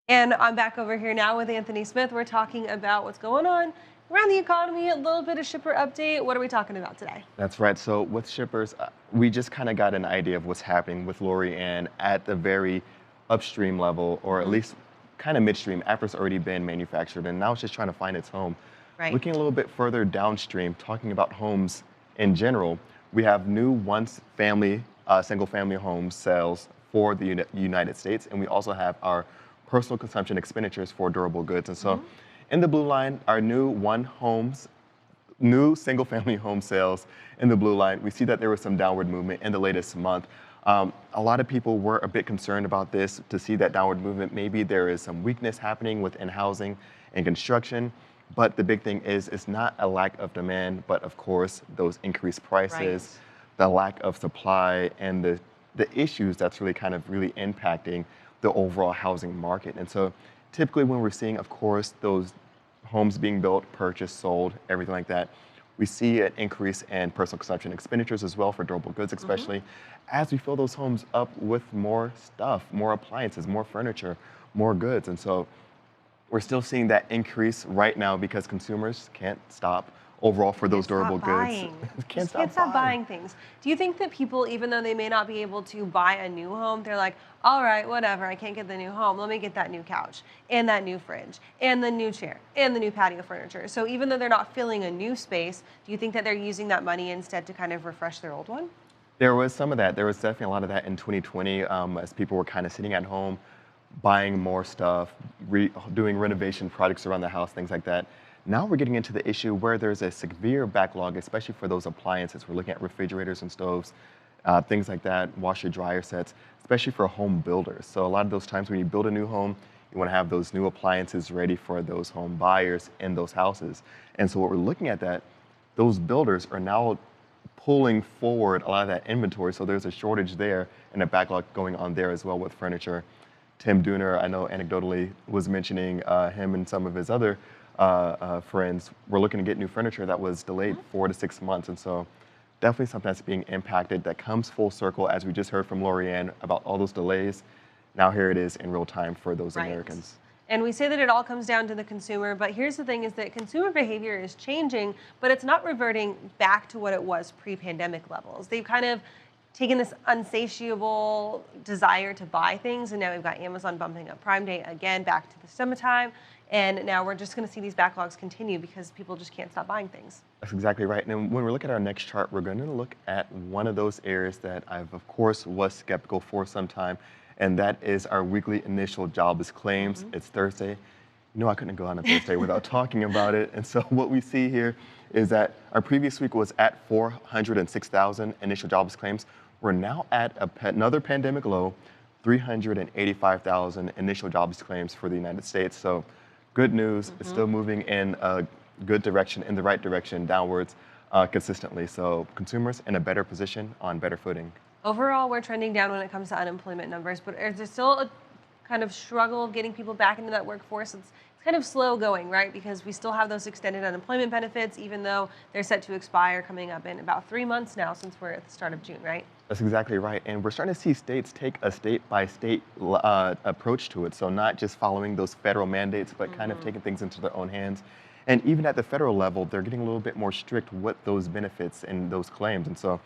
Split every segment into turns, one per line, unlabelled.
And I'm back over here now with Anthony Smith. We're talking about what's going on around the economy, a little bit of shipper update. What are we talking about today?
That's right. So with shippers, we just kind of got an idea of what's happening with Lori Ann at the very upstream level, or at
Mhm.
least kind of midstream after it's already been manufactured, and now it's just trying to find its home.
Right.
Looking a little bit further downstream, talking about homes in general, we have new single-family home sales for the United States, and we also have our personal consumption expenditures for durable goods. And so,
Mhm.
in the blue line, our new single family home sales in the blue line, we see that there was some downward movement in the latest month. A lot of people were a bit concerned about this to see that downward movement. Maybe there is some weakness happening within housing and construction. But the big thing is, it's not a lack of demand, but of course, those increased prices,
Right.
the lack of supply, and the issues that's really impacting the overall housing market. And so typically when we're seeing, of course, those homes being built, purchased, sold, everything like that, we see an increase in personal consumption expenditures as well for durable goods,
Mhm.
especially as we fill those homes up with more stuff, more appliances, more furniture, more goods. And so we're still seeing that increase right now because consumers can't stop overall for those
Can't
durable
stop
goods.
buying.
Can't
Just can't
stop
stop
buying.
buying things. Do you think that people, even though they may not be able to buy a new home, they're like, all right, whatever, I can't get the new home. Let me get that new couch and that new fridge and the new chair and the new patio furniture. So even though they're not filling a new space, do you think that they're using that money instead to kind of refresh their old one?
There was some of that. There was definitely a lot of that in 2020 as people were kind of sitting at home, buying more stuff, doing renovation projects around the house, things like that. Now we're getting into the issue where there's a severe backlog, especially for those appliances. We're looking at refrigerators and stoves, things like that, washer dryer sets, especially for home builders. So a lot of those times when you build a new home, you want to have those new appliances ready for those home buyers in those houses. And so what we're looking at that, those builders are now pulling forward a lot of that inventory. So there's a shortage there and a backlog going on there as well with furniture. Tim Dooner, I know anecdotally, was mentioning him and some of his other friends were looking to get new furniture that was delayed
Mhm.
4 to 6 months. And so definitely something that's being impacted that comes full circle as we just heard from Lorianne about all those delays. Now here it is in real time for those
Right.
Americans.
And we say that it all comes down to the consumer, but here's the thing is that consumer behavior is changing, but it's not reverting back to what it was pre-pandemic levels. They've kind of taken this unsatiable desire to buy things, and now we've got Amazon bumping up Prime Day again back to the summertime, and now we're just going to see these backlogs continue because people just can't stop buying things.
That's exactly right. And when we look at our next chart, we're going to look at one of those areas that I've, of course, was skeptical for some time, and that is our weekly initial jobless claims.
Mhm.
It's Thursday. I couldn't go on a Thursday without talking about it. And so what we see here is that our previous week was at 406,000 initial jobless claims. We're now at another pandemic low, 385,000 initial jobless claims for the United States. So good news, it's
Mhm.
still moving in a good direction, in the right direction, downwards consistently. So consumers in a better position on better footing.
Overall, we're trending down when it comes to unemployment numbers, but is there still a kind of struggle of getting people back into that workforce? It's kind of slow going, right? Because we still have those extended unemployment benefits, even though they're set to expire coming up in about 3 months now, since we're at the start of June, right?
That's exactly right. And we're starting to see states take a state by state approach to it. So, not just following those federal mandates, but kind of
Hmm.
taking things into their own hands. And even at the federal level, they're getting a little bit more strict with those benefits and those claims. And so,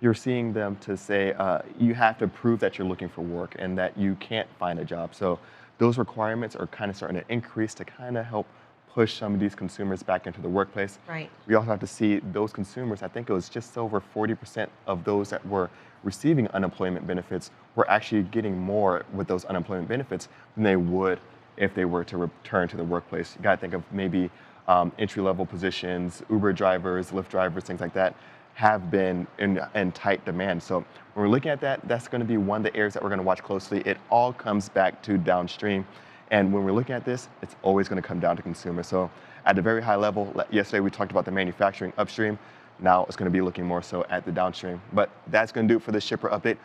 you're seeing them to say you have to prove that you're looking for work and that you can't find a job. So, those requirements are kind of starting to increase to kind of help push some of these consumers back into the workplace.
Right.
We also have to see those consumers, I think it was just over 40% of those that were receiving unemployment benefits were actually getting more with those unemployment benefits than they would if they were to return to the workplace. You got to think of maybe entry level positions, Uber drivers, Lyft drivers, things like that have been in tight demand. So when we're looking at that, that's going to be one of the areas that we're going to watch closely. It all comes back to downstream. And when we're looking at this, it's always going to come down to consumers. So at the very high level, yesterday we talked about the manufacturing upstream. Now it's going to be looking more so at the downstream. But that's going to do it for this shipper update.